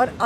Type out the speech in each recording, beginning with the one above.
اور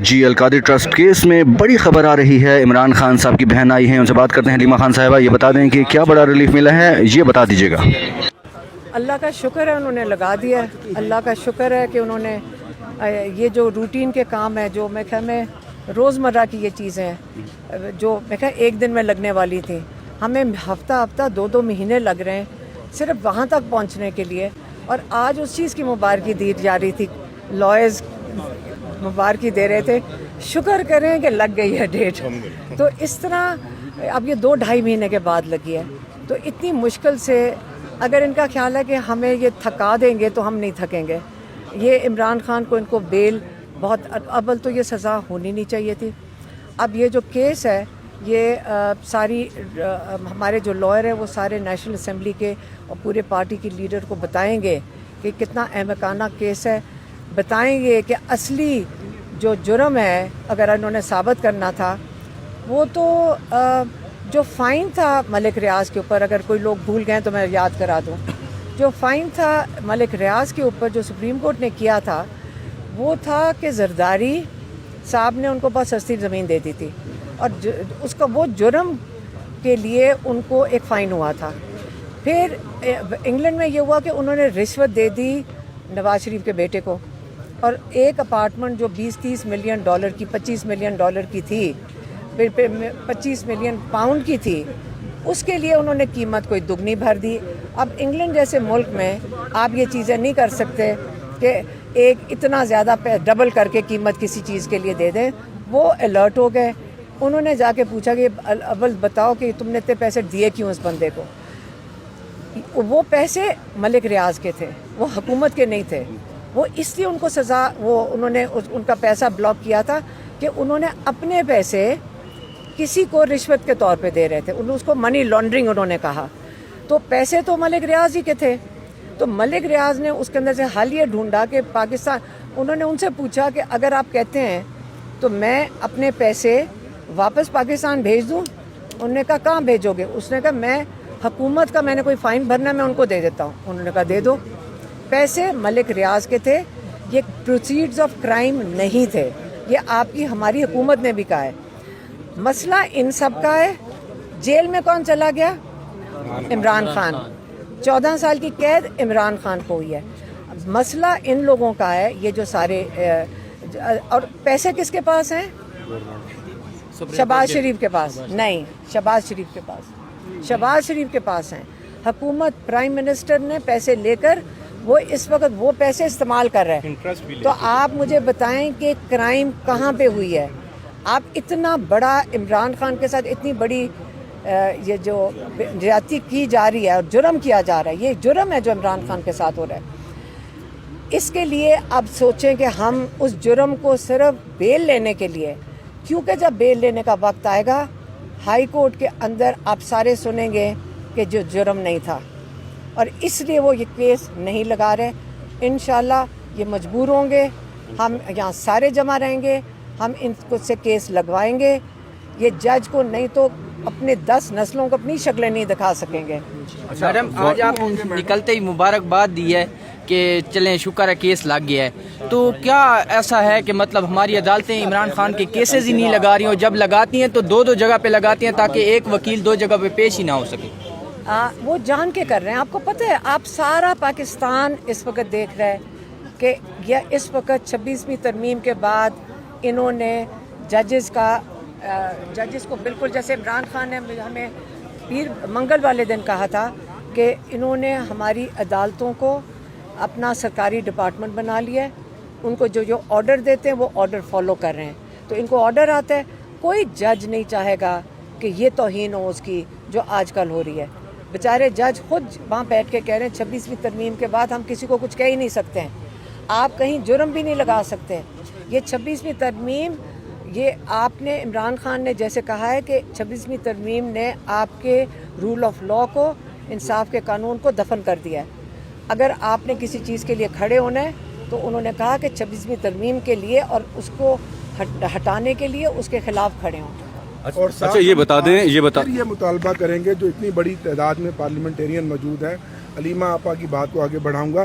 جی al-Qadri trust case میں بڑی خبر آ رہی ہے، عمران خان صاحب کی بہن آئی ہیں، ان سے بات کرتے ہیں۔ حلیمہ خان صاحبہ یہ بتا دیں کہ کیا بڑا ریلیف ملا ہے، یہ بتا دیجیے گا۔ اللہ کا شکر ہے انہوں نے لگا دیا، اللہ کا شکر ہے کہ انہوں نے یہ جو روٹین کے کام ہیں، جو میں خیال میں روزمرہ کی یہ چیزیں ہیں جو میں خیال ایک دن میں لگنے والی تھیں، ہمیں ہفتہ 2 مہینے لگ رہے ہیں صرف وہاں تک پہنچنے کے لیے، اور آج اس چیز کی مبارکی دی جا رہی تھی، لائرز مبارکی دے رہے تھے، شکر کریں کہ لگ گئی ہے ڈیٹ۔ تو اس طرح اب یہ 2-2.5 مہینے کے بعد لگی ہے، تو اتنی مشکل سے اگر ان کا خیال ہے کہ ہمیں یہ تھکا دیں گے تو ہم نہیں تھکیں گے۔ یہ عمران خان کو ان کو بیل بہت اول تو یہ سزا ہونی نہیں چاہیے تھی۔ اب یہ جو کیس ہے یہ ساری ہمارے جو لائر ہیں وہ سارے نیشنل اسمبلی کے اور پورے پارٹی کی لیڈر کو بتائیں گے کہ کتنا احمقانہ کیس ہے، بتائیں گے کہ اصلی جو جرم ہے اگر انہوں نے ثابت کرنا تھا وہ تو جو فائن تھا ملک ریاض کے اوپر، اگر کوئی لوگ بھول گئے تو میں یاد کرا دوں، جو فائن تھا ملک ریاض کے اوپر جو سپریم کورٹ نے کیا تھا وہ تھا کہ زرداری صاحب نے ان کو بہت سستی زمین دے دی تھی، اور اس کا وہ جرم کے لیے ان کو ایک فائن ہوا تھا۔ پھر انگلینڈ میں یہ ہوا کہ انہوں نے رشوت دے دی نواز شریف کے بیٹے کو، اور ایک اپارٹمنٹ جو 20-30 ملین ڈالر کی 25 ملین ڈالر کی تھی، پھر 25 ملین پاؤنڈ کی تھی، اس کے لیے انہوں نے قیمت کوئی دگنی بھر دی۔ اب انگلینڈ جیسے ملک میں آپ یہ چیزیں نہیں کر سکتے کہ ایک اتنا زیادہ ڈبل کر کے قیمت کسی چیز کے لیے دے دیں۔ وہ الرٹ ہو گئے، انہوں نے جا کے پوچھا کہ اول بتاؤ کہ تم نے اتنے پیسے دیے کیوں اس بندے کو۔ وہ پیسے ملک ریاض کے تھے، وہ حکومت کے نہیں تھے، وہ اس لیے ان کو سزا انہوں نے ان کا پیسہ بلاک کیا تھا کہ انہوں نے اپنے پیسے کسی کو رشوت کے طور پہ دے رہے تھے، اس کو منی لانڈرنگ انہوں نے کہا۔ تو پیسے تو ملک ریاض ہی کے تھے، تو ملک ریاض نے اس کے اندر سے حل یہ ڈھونڈا کہ پاکستان، انہوں نے ان سے پوچھا کہ اگر آپ کہتے ہیں تو میں اپنے پیسے واپس پاکستان بھیج دوں؟ انہوں نے کہا کہاں بھیجو گے؟ اس نے کہا میں حکومت کا میں نے کوئی فائن بھرنا ہے میں ان کو دے دیتا ہوں۔ انہوں نے کہا دے دو۔ پیسے ملک ریاض کے تھے، یہ پروسیڈز آف کرائم نہیں تھے، یہ آپ کی ہماری حکومت نے بھی کہا ہے۔ مسئلہ ان سب کا ہے۔ جیل میں کون چلا گیا؟ عمران خان۔ 14 سال کی قید عمران خان کو ہوئی ہے۔ مسئلہ ان لوگوں کا ہے، یہ جو سارے اور پیسے کس کے پاس ہیں؟ شہباز شریف کے پاس نہیں، شہباز شریف کے پاس، شہباز شریف کے پاس ہیں۔ حکومت پرائم منسٹر نے پیسے لے کر وہ اس وقت وہ پیسے استعمال کر رہے ہیں۔ تو آپ مجھے بتائیں کہ کرائم کہاں پہ ہوئی ہے؟ آپ اتنا بڑا عمران خان کے ساتھ اتنی بڑی یہ جو زیادتی کی جا رہی ہے اور جرم کیا جا رہا ہے، یہ جرم ہے جو عمران خان کے ساتھ ہو رہا ہے۔ اس کے لیے اب سوچیں کہ ہم اس جرم کو صرف بیل لینے کے لیے، کیونکہ جب بیل لینے کا وقت آئے گا ہائی کورٹ کے اندر آپ سارے سنیں گے کہ جو جرم نہیں تھا، اور اس لیے وہ یہ کیس نہیں لگا رہے۔ انشاءاللہ یہ مجبور ہوں گے، ہم یہاں سارے جمع رہیں گے، ہم ان کو سے کیس لگوائیں گے۔ یہ جج کو نہیں تو اپنے 10 نسلوں کو اپنی شکلیں نہیں دکھا سکیں گے۔ میڈم آج آپ نکلتے ہی مبارکباد دی ہے کہ چلیں شکر ہے کیس لگ گیا ہے، تو کیا ایسا ہے کہ مطلب ہماری عدالتیں عمران خان کے کیسز ہی نہیں لگا رہی ہوں؟ جب لگاتی ہیں تو 2 جگہ پہ لگاتی ہیں تاکہ ایک وکیل 2 جگہ پہ پیش ہی نہ ہو سکے۔ وہ جان کے کر رہے ہیں۔ آپ کو پتہ ہے، آپ سارا پاکستان اس وقت دیکھ رہا ہے کہ یہ اس وقت 26ویں ترمیم کے بعد انہوں نے ججز کو بالکل جیسے عمران خان نے ہمیں پیر منگل والے دن کہا تھا کہ انہوں نے ہماری عدالتوں کو اپنا سرکاری ڈپارٹمنٹ بنا لیا ہے، ان کو جو آرڈر دیتے ہیں وہ آرڈر فالو کر رہے ہیں۔ تو ان کو آرڈر آتا ہے، کوئی جج نہیں چاہے گا کہ یہ توہین ہو اس کی جو آج کل ہو رہی ہے۔ بیچارے جج خود وہاں بیٹھ کے کہہ رہے ہیں 26ویں ترمیم کے بعد ہم کسی کو کچھ کہہ ہی نہیں سکتے ہیں، آپ کہیں جرم بھی نہیں لگا سکتے۔ یہ 26ویں ترمیم، یہ آپ نے عمران خان نے جیسے کہا ہے کہ 26ویں ترمیم نے آپ کے رول آف لا کو، انصاف کے قانون کو دفن کر دیا ہے۔ اگر آپ نے کسی چیز کے لیے کھڑے ہونا ہے تو انہوں نے کہا کہ 26ویں ترمیم کے لیے اور اس کو ہٹانے کے لیے اس کے خلاف کھڑے ہوں۔ اور اچھا یہ بتا دیں، یہ مطالبہ کریں گے جو اتنی بڑی تعداد میں پارلیمنٹیرین موجود ہیں، علیمہ آپا کی بات کو آگے بڑھاؤں گا